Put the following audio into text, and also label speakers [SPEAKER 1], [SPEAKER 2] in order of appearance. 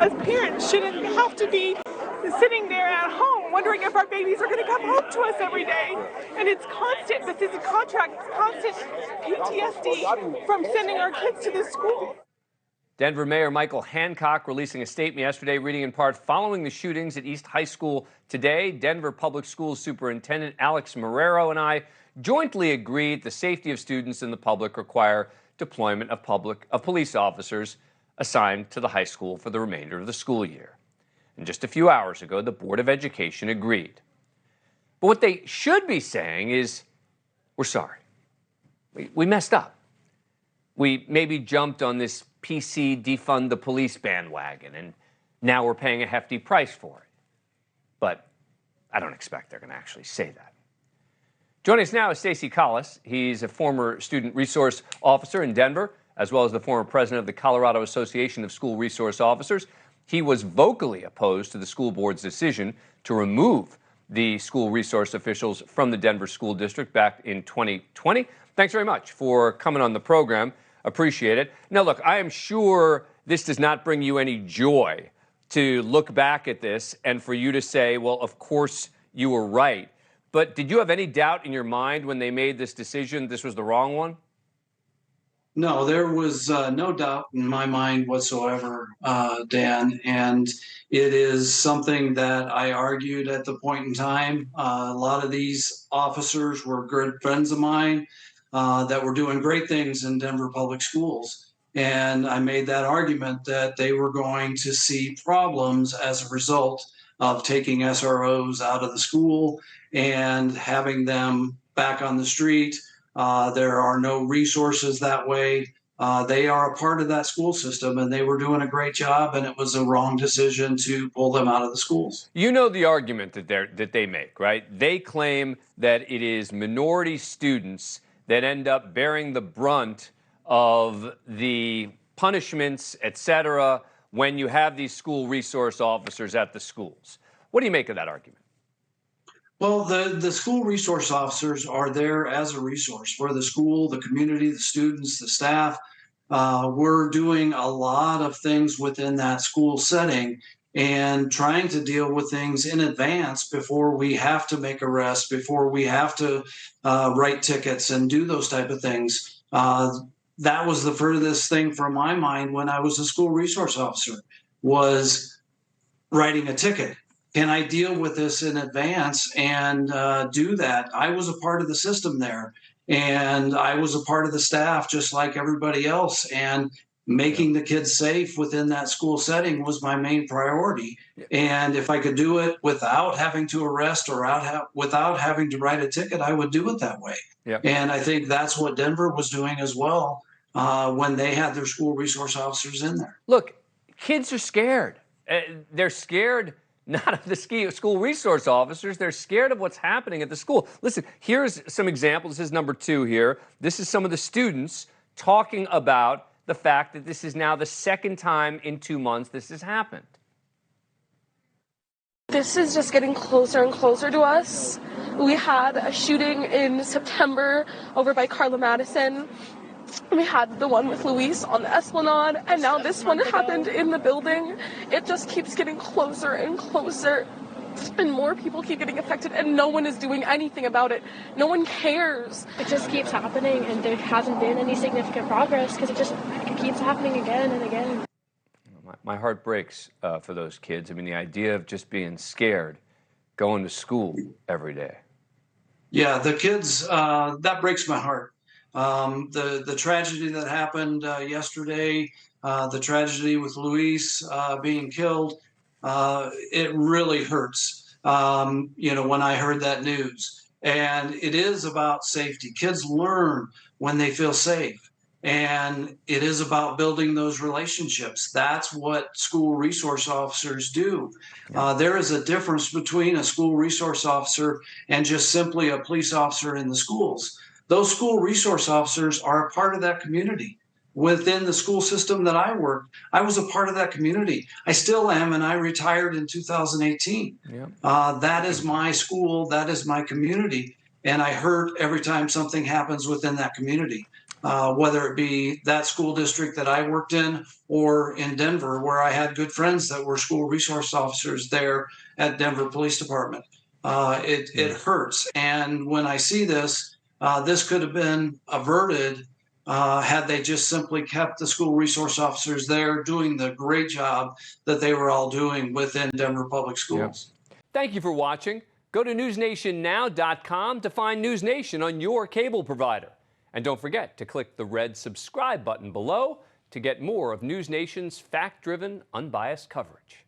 [SPEAKER 1] as parents shouldn't have to be sitting there at home wondering if our babies are going to come home to us every day. And it's constant, this is a contract, it's constant PTSD from sending our kids to this school.
[SPEAKER 2] Denver Mayor Michael Hancock releasing a statement yesterday, reading in part, following the shootings at East High School today, Denver Public Schools Superintendent Alex Marrero and I jointly agreed the safety of students and the public require deployment of police officers assigned to the high school for the remainder of the school year. And just a few hours ago, the Board of Education agreed. But what they should be saying is, we're sorry. We messed up. We maybe jumped on this PC defund the police bandwagon, and now we're paying a hefty price for it. But I don't expect they're going to actually say that. Joining us now is Stacey Collis. He's a former student resource officer in Denver, as well as the former president of the Colorado Association of School Resource Officers. He was vocally opposed to the school board's decision to remove the school resource officials from the Denver School District back in 2020. Thanks very much for coming on the program. Appreciate it. Now, look, I am sure this does not bring you any joy to look back at this and for you to say, well, of course you were right. But did you have any doubt in your mind when they made this decision this was the wrong one?
[SPEAKER 3] No, there was no doubt in my mind whatsoever, Dan, and it is something that I argued at the point in time. A lot of these officers were good friends of mine that were doing great things in Denver Public Schools, and I made that argument that they were going to see problems as a result of taking SROs out of the school and having them back on the street. There are no resources that way. They are a part of that school system, and they were doing a great job, and it was a wrong decision to pull them out of the schools.
[SPEAKER 2] You know the argument that they make, right? They claim that it is minority students that end up bearing the brunt of the punishments, et cetera, when you have these school resource officers at the schools. What do you make of that argument?
[SPEAKER 3] Well, the school resource officers are there as a resource for the school, the community, the students, the staff. We're doing a lot of things within that school setting and trying to deal with things in advance before we have to make arrests, before we have to write tickets and do those type of things. That was the furthest thing from my mind when I was a school resource officer, was writing a ticket. Can I deal with this in advance and do that? I was a part of the system there, and I was a part of the staff just like everybody else, and making the kids safe within that school setting was my main priority. And if I could do it without having to arrest or without having to write a ticket, I would do it that way. And I think that's what Denver was doing as well when they had their school resource officers in there.
[SPEAKER 2] Look, kids are scared. They're scared not of the school resource officers. They're scared of what's happening at the school. Listen, here's some examples. This is number 2 here. This is some of the students talking about the fact that this is now the second time in 2 months this has happened.
[SPEAKER 4] This is just getting closer and closer to us. We had a shooting in September over by Carla Madison. We had the one with Luis on the Esplanade, and now this one happened in the building. It just keeps getting closer and closer, and more people keep getting affected, and no one is doing anything about it. No one cares.
[SPEAKER 5] It just keeps happening, and there hasn't been any significant progress because it keeps happening again and again.
[SPEAKER 2] My heart breaks for those kids. I mean, the idea of just being scared, going to school every day.
[SPEAKER 3] Yeah, the kids, that breaks my heart. The tragedy that happened yesterday, the tragedy with Luis being killed, it really hurts, when I heard that news. And it is about safety. Kids learn when they feel safe. And it is about building those relationships. That's what school resource officers do. There is a difference between a school resource officer and just simply a police officer in the schools. Those school resource officers are a part of that community. Within the school system that I worked, I was a part of that community. I still am, and I retired in 2018. That is my school. That is my community. And I hurt every time something happens within that community. whether it be that school district that I worked in or in Denver, where I had good friends that were school resource officers there at Denver Police Department. It hurts. And when I see this, this could have been averted had they just simply kept the school resource officers there doing the great job that they were all doing within Denver Public Schools.
[SPEAKER 2] Yep. Thank you for watching. Go to newsnationnow.com to find NewsNation on your cable provider. And don't forget to click the red subscribe button below to get more of NewsNation's fact-driven, unbiased coverage.